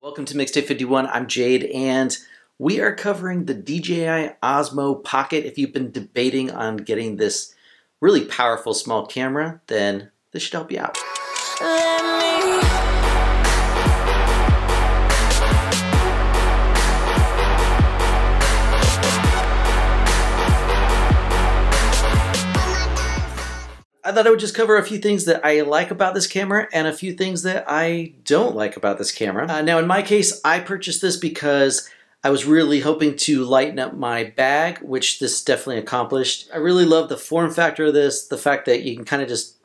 Welcome to Mixtape 51. I'm Jade, and we are covering the DJI Osmo Pocket. If you've been debating on getting this really powerful small camera, then this should help you out. I thought I would just cover a few things that I like about this camera and a few things that I don't like about this camera. Now in my case, I purchased this because I was really hoping to lighten up my bag, which this definitely accomplished. I really love the form factor of this, the fact that you can kind of just,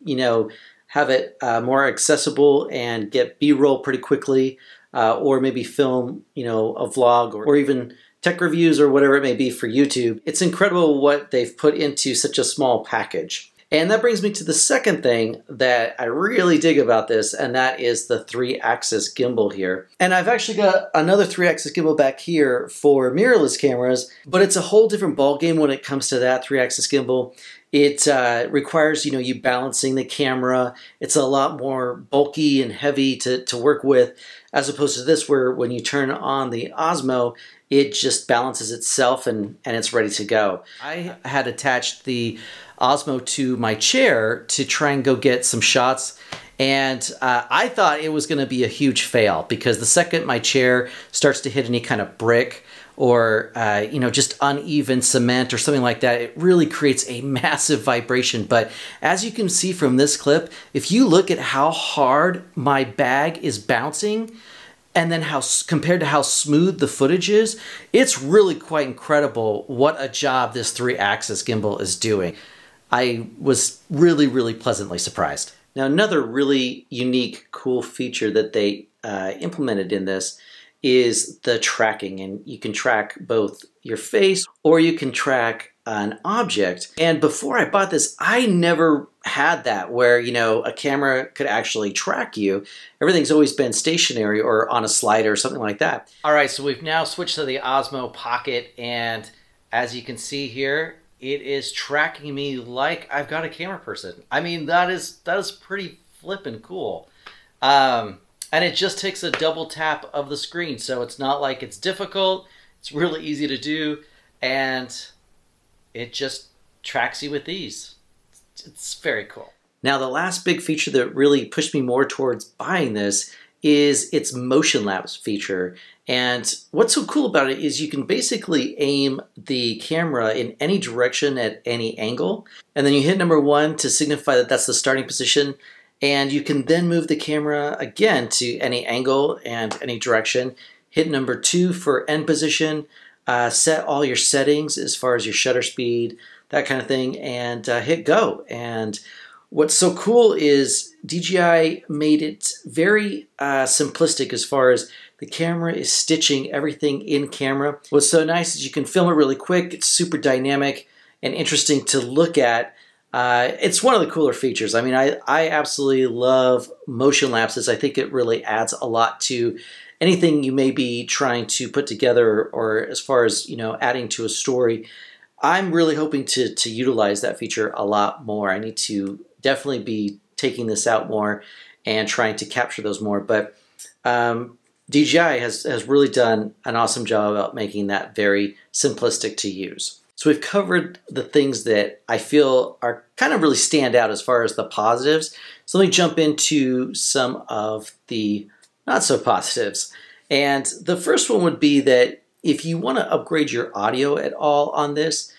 have it more accessible and get B-roll pretty quickly, or maybe film, a vlog or even tech reviews or whatever it may be for YouTube. It's incredible what they've put into such a small package. And that brings me to the second thing that I really dig about this, and that is the 3-axis gimbal here. And I've actually got another 3-axis gimbal back here for mirrorless cameras, but it's a whole different ballgame when it comes to that 3-axis gimbal. It requires, you balancing the camera. It's a lot more bulky and heavy to work with, as opposed to this where when you turn on the Osmo, it just balances itself and it's ready to go. I had attached the Osmo to my chair to try and go get some shots, and I thought it was going to be a huge fail because the second my chair starts to hit any kind of brick or just uneven cement or something like that, it really creates a massive vibration. But as you can see from this clip, if you look at how hard my bag is bouncing and then compared to how smooth the footage is, it's really quite incredible what a job this 3-axis gimbal is doing. I was really, really pleasantly surprised. Now, another really unique, cool feature that they implemented in this is the tracking. And you can track both your face or you can track an object. And before I bought this, I never had that where, a camera could actually track you. Everything's always been stationary or on a slider or something like that. All right, so we've now switched to the Osmo Pocket, and as you can see here, it is tracking me like I've got a camera person. I mean, that is pretty flippin' cool. And it just takes a double tap of the screen, so it's not like it's difficult. It's really easy to do, and it just tracks you with ease. It's very cool. Now, the last big feature that really pushed me more towards buying this is its motion lapse feature. And what's so cool about it is you can basically aim the camera in any direction at any angle. And then you hit number 1 to signify that that's the starting position. And you can then move the camera again to any angle and any direction. Hit number 2 for end position. Set all your settings as far as your shutter speed, that kind of thing, and hit go. And what's so cool is DJI made it very simplistic as far as the camera is stitching everything in camera. What's so nice is you can film it really quick. It's super dynamic and interesting to look at. It's one of the cooler features. I mean, I absolutely love motion lapses. I think it really adds a lot to anything you may be trying to put together, or as far as, adding to a story. I'm really hoping to utilize that feature a lot more. I need to definitely be taking this out more and trying to capture those more. But DJI has really done an awesome job about making that very simplistic to use. So we've covered the things that I feel are kind of really stand out as far as the positives. So let me jump into some of the not so positives. And the first one would be that if you want to upgrade your audio at all on this,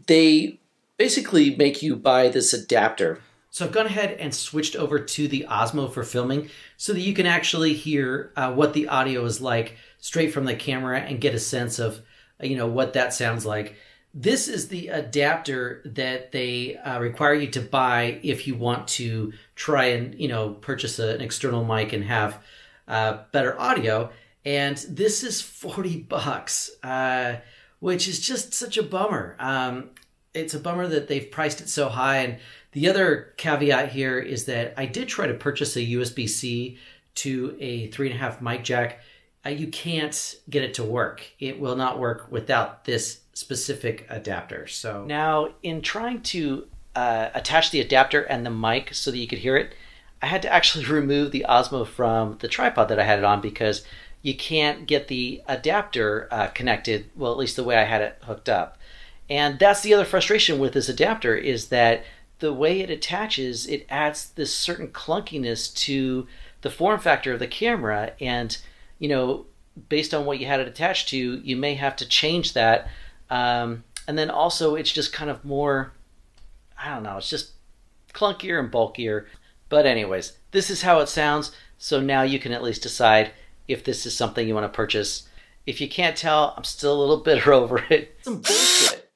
they basically make you buy this adapter. So I've gone ahead and switched over to the Osmo for filming so that you can actually hear what the audio is like straight from the camera and get a sense of, what that sounds like. This is the adapter that they require you to buy if you want to try and, purchase an external mic and have better audio. And this is $40, which is just such a bummer. It's a bummer that they've priced it so high. And the other caveat here is that I did try to purchase a USB-C to a 3.5 mic jack. You can't get it to work. It will not work without this specific adapter. So now, in trying to attach the adapter and the mic so that you could hear it, I had to actually remove the Osmo from the tripod that I had it on because you can't get the adapter connected, well, at least the way I had it hooked up. And that's the other frustration with this adapter, is that the way it attaches, it adds this certain clunkiness to the form factor of the camera. And, you know, based on what you had it attached to, you may have to change that. And then also it's just kind of more, I don't know, it's just clunkier and bulkier. But anyways, this is how it sounds. So now you can at least decide if this is something you want to purchase. If you can't tell, I'm still a little bitter over it. Some bullshit.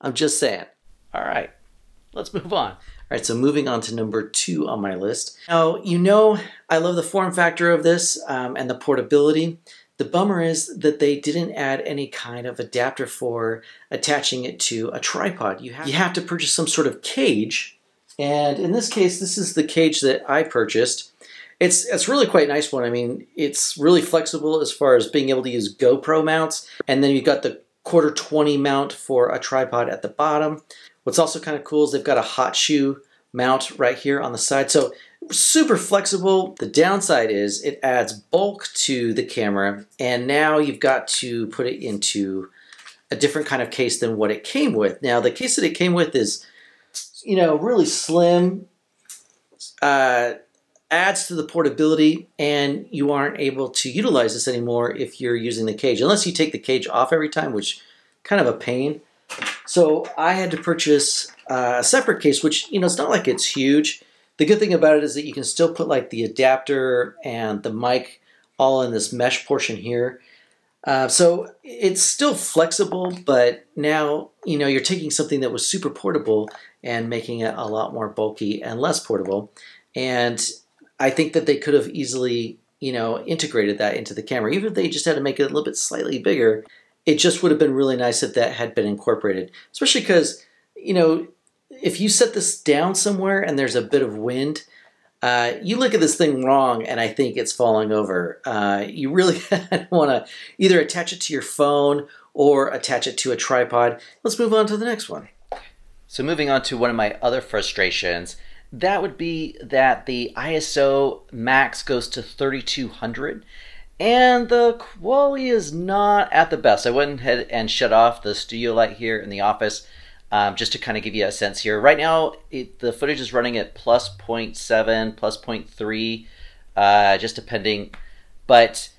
I'm just saying. All right, let's move on. All right, so moving on to number 2 on my list. Now, you know, I love the form factor of this and the portability. The bummer is that they didn't add any kind of adapter for attaching it to a tripod. You have to purchase some sort of cage. And in this case, this is the cage that I purchased. It's really quite a nice one. I mean, it's really flexible as far as being able to use GoPro mounts. And then you've got the 1/4-20 mount for a tripod at the bottom. What's also kind of cool is they've got a hot shoe mount right here on the side. So super flexible. The downside is it adds bulk to the camera, and now you've got to put it into a different kind of case than what it came with. Now, the case that it came with is, you know, really slim, adds to the portability, and you aren't able to utilize this anymore if you're using the cage, unless you take the cage off every time, which kind of a pain. So I had to purchase a separate case, which, you know, it's not like it's huge. The good thing about it is that you can still put like the adapter and the mic all in this mesh portion here. So it's still flexible, but now, you know, you're taking something that was super portable and making it a lot more bulky and less portable. And I think that they could have easily, you know, integrated that into the camera. Even if they just had to make it a little bit slightly bigger, it just would have been really nice if that had been incorporated. Especially because, you know, if you set this down somewhere and there's a bit of wind, you look at this thing wrong and I think it's falling over. You really want to either attach it to your phone or attach it to a tripod. Let's move on to the next one. So moving on to one of my other frustrations, that would be that the ISO max goes to 3200 and the quality is not at the best. I went ahead and shut off the studio light here in the office just to kind of give you a sense here. Right now, the footage is running at plus 0.7, plus 0.3, just depending, but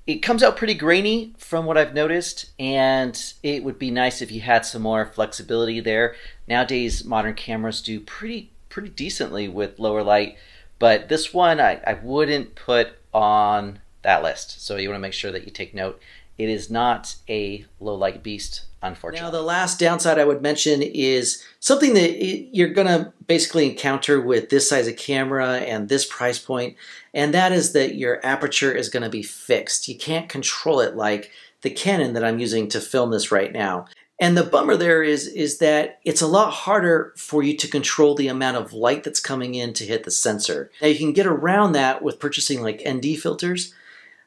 it comes out pretty grainy from what I've noticed, and it would be nice if you had some more flexibility there. Nowadays, modern cameras do pretty decently with lower light, but this one I wouldn't put on that list. So you want to make sure that you take note. It is not a low light beast, unfortunately. Now, the last downside I would mention is something that you're going to basically encounter with this size of camera and this price point, and that is that your aperture is going to be fixed. You can't control it like the Canon that I'm using to film this right now. And the bummer there is that it's a lot harder for you to control the amount of light that's coming in to hit the sensor. Now, you can get around that with purchasing like ND filters.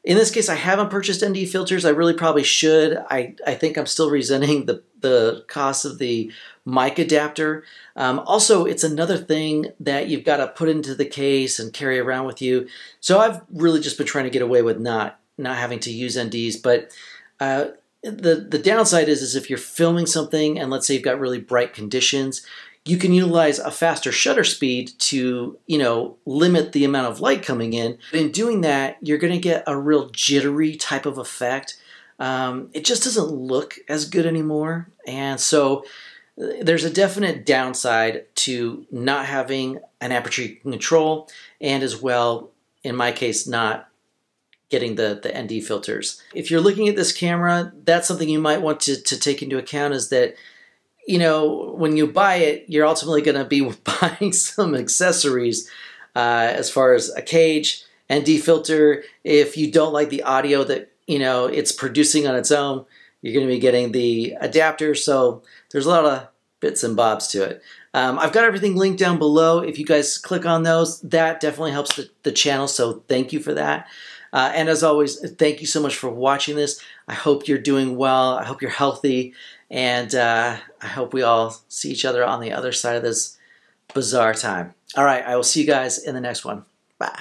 In this case, I haven't purchased ND filters. I really probably should. I think I'm still resenting the cost of the mic adapter. Also, it's another thing that you've got to put into the case and carry around with you. So I've really just been trying to get away with not having to use NDs. But the downside is if you're filming something and let's say you've got really bright conditions, you can utilize a faster shutter speed to, you know, limit the amount of light coming in. But in doing that, you're going to get a real jittery type of effect. It just doesn't look as good anymore. And so there's a definite downside to not having an aperture you can control, and as well, in my case, not getting the ND filters. If you're looking at this camera, that's something you might want to take into account, is that, you know, when you buy it, you're ultimately going to be buying some accessories as far as a cage, ND filter. If you don't like the audio that, you know, it's producing on its own, you're going to be getting the adapter. So there's a lot of bits and bobs to it. I've got everything linked down below. If you guys click on those, that definitely helps the channel. So thank you for that. And as always, thank you so much for watching this. I hope you're doing well. I hope you're healthy. And I hope we all see each other on the other side of this bizarre time. All right, I will see you guys in the next one. Bye.